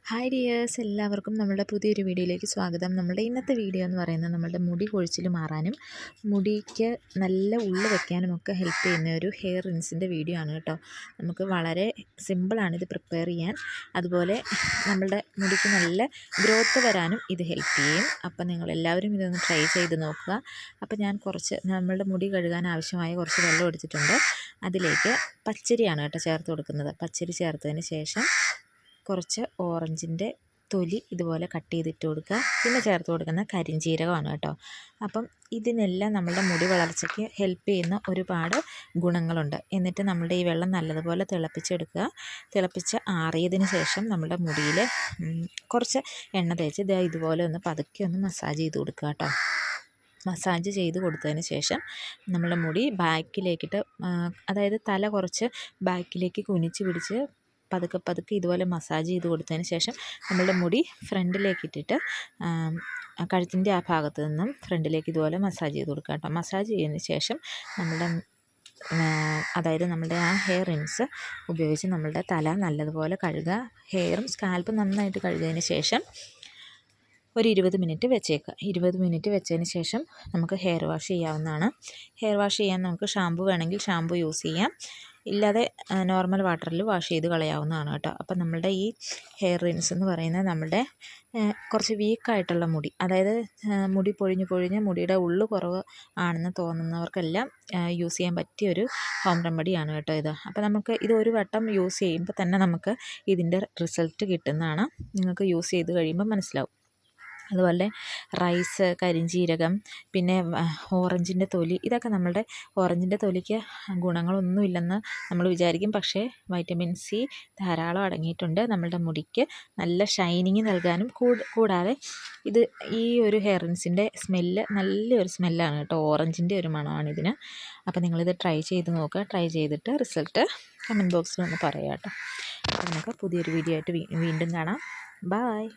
Hi dears, എല്ലാവർക്കും നമ്മുടെ പുതിയൊരു വീഡിയോയിലേക്ക് സ്വാഗതം. നമ്മുടെ ഇന്നത്തെ വീഡിയോ എന്ന് പറയുന്നത് നമ്മുടെ മുടി കൊഴിച്ചിൽ മാറാനും മുടിക്ക് നല്ല ഉള്ളു വെക്കാനും ഒക്കെ ഹെൽപ്പ് ചെയ്യുന്ന ഒരു ഹെയർ റിൻസിൻ്റെ വീഡിയോ ആണ് കേട്ടോ. നമുക്ക് വളരെ സിമ്പിളാണ് ഇത് പ്രിപ്പയർ ചെയ്യാൻ. അതുപോലെ നമ്മളുടെ മുടിക്ക് നല്ല ഗ്രോത്ത് വരാനും ഇത് ഹെൽപ്പ് ചെയ്യും. അപ്പം നിങ്ങളെല്ലാവരും ഇതൊന്ന് ട്രൈ ചെയ്ത് നോക്കുക. അപ്പം ഞാൻ നമ്മളുടെ മുടി കഴുകാൻ ആവശ്യമായ കുറച്ച് വെള്ളം എടുത്തിട്ടുണ്ട്. അതിലേക്ക് പച്ചരിയാണ് കേട്ടോ ചേർത്ത് കൊടുക്കുന്നത്. പച്ചരി ചേർത്തതിന് ശേഷം കുറച്ച് ഓറഞ്ചിൻ്റെ തൊലി ഇതുപോലെ കട്ട് ചെയ്തിട്ട് കൊടുക്കുക. പിന്നെ ചേർത്ത് കൊടുക്കുന്ന കരിഞ്ജീരകമാണ് കേട്ടോ. അപ്പം ഇതിനെല്ലാം നമ്മളുടെ മുടി വളർച്ചയ്ക്ക് ഹെൽപ്പ് ചെയ്യുന്ന ഒരുപാട് ഗുണങ്ങളുണ്ട്. എന്നിട്ട് നമ്മളുടെ ഈ വെള്ളം നല്ലതുപോലെ തിളപ്പിച്ചെടുക്കുക. തിളപ്പിച്ച് ആറിയതിന് ശേഷം നമ്മുടെ മുടിയിൽ കുറച്ച് എണ്ണ തേച്ച് ഇതുപോലെ ഒന്ന് പതുക്കെ ഒന്ന് മസാജ് ചെയ്ത് കൊടുക്കുക കേട്ടോ. മസാജ് ചെയ്ത് കൊടുത്തതിന് ശേഷം നമ്മുടെ മുടി ബാക്കിലേക്കിട്ട്, അതായത് തല കുറച്ച് ബാക്കിലേക്ക് കുനിച്ച് പിടിച്ച് പതുക്കെ ഇതുപോലെ മസാജ് ചെയ്ത് കൊടുത്തതിന് ശേഷം നമ്മളുടെ മുടി ഫ്രണ്ടിലേക്ക് ഇട്ടിട്ട് കഴുത്തിൻ്റെ ആ ഭാഗത്ത് നിന്നും ഫ്രണ്ടിലേക്ക് ഇതുപോലെ മസാജ് ചെയ്ത് കൊടുക്കുക കേട്ടോ. മസാജ് ചെയ്തതിന് ശേഷം നമ്മുടെ ആ ഹെയർ റിൻസ് ഉപയോഗിച്ച് നമ്മളുടെ തല നല്ലതുപോലെ കഴുകുക. ഹെയറും സ്കാൽപ്പും നന്നായിട്ട് കഴുകിയതിന് ശേഷം ഒരു 20 മിനിറ്റ് വെച്ചേക്കുക. 20 മിനിറ്റ് വെച്ചതിന് ശേഷം നമുക്ക് ഹെയർ വാഷ് ചെയ്യാവുന്നതാണ്. ഹെയർ വാഷ് ചെയ്യാൻ നമുക്ക് ഷാമ്പു വേണമെങ്കിൽ ഷാമ്പു യൂസ് ചെയ്യാം, ഇല്ലാതെ നോർമൽ വാട്ടറിൽ വാഷ് ചെയ്ത് കളയാവുന്നതാണ് കേട്ടോ. അപ്പം നമ്മളുടെ ഈ ഹെയർ റിൻസ് എന്ന് പറയുന്നത് നമ്മുടെ കുറച്ച് വീക്കായിട്ടുള്ള മുടി, അതായത് മുടി പൊഴിഞ്ഞ് മുടിയുടെ ഉള്ളു കുറവ് ആണെന്ന് തോന്നുന്നവർക്കെല്ലാം യൂസ് ചെയ്യാൻ പറ്റിയൊരു ഹോം റെമഡിയാണ് കേട്ടോ ഇത്. അപ്പോൾ നമുക്ക് ഇത് ഒരു വട്ടം യൂസ് ചെയ്യുമ്പോൾ തന്നെ നമുക്ക് ഇതിൻ്റെ റിസൾട്ട് കിട്ടുന്നതാണ്. നിങ്ങൾക്ക് യൂസ് ചെയ്ത് കഴിയുമ്പോൾ മനസ്സിലാവും. അതുപോലെ റൈസ്, കരിഞ്ജീരകം, പിന്നെ ഓറഞ്ചിൻ്റെ തൊലി, ഇതൊക്കെ നമ്മളുടെ ഓറഞ്ചിൻ്റെ തൊലിക്ക് ഗുണങ്ങളൊന്നുമില്ലെന്ന് നമ്മൾ വിചാരിക്കും. പക്ഷേ വൈറ്റമിൻ സി ധാരാളം അടങ്ങിയിട്ടുണ്ട്. നമ്മളുടെ മുടിക്ക് നല്ല ഷൈനിങ് നൽകാനും കൂടാതെ ഈ ഒരു ഹെയർ റിൻസിൻ്റെ സ്മെല്ല് നല്ലൊരു സ്മെല്ലാണ് കേട്ടോ. ഓറഞ്ചിൻ്റെ ഒരു മണമാണ് ഇതിന്. അപ്പോൾ നിങ്ങളിത് ട്രൈ ചെയ്ത് നോക്കുക. ട്രൈ ചെയ്തിട്ട് റിസൾട്ട് കമൻറ്റ് ബോക്സിൽ ഒന്ന് പറയാം കേട്ടോ. അപ്പോൾ നമുക്ക് പുതിയൊരു വീഡിയോ ആയിട്ട് വീണ്ടും കാണാം. ബായ്.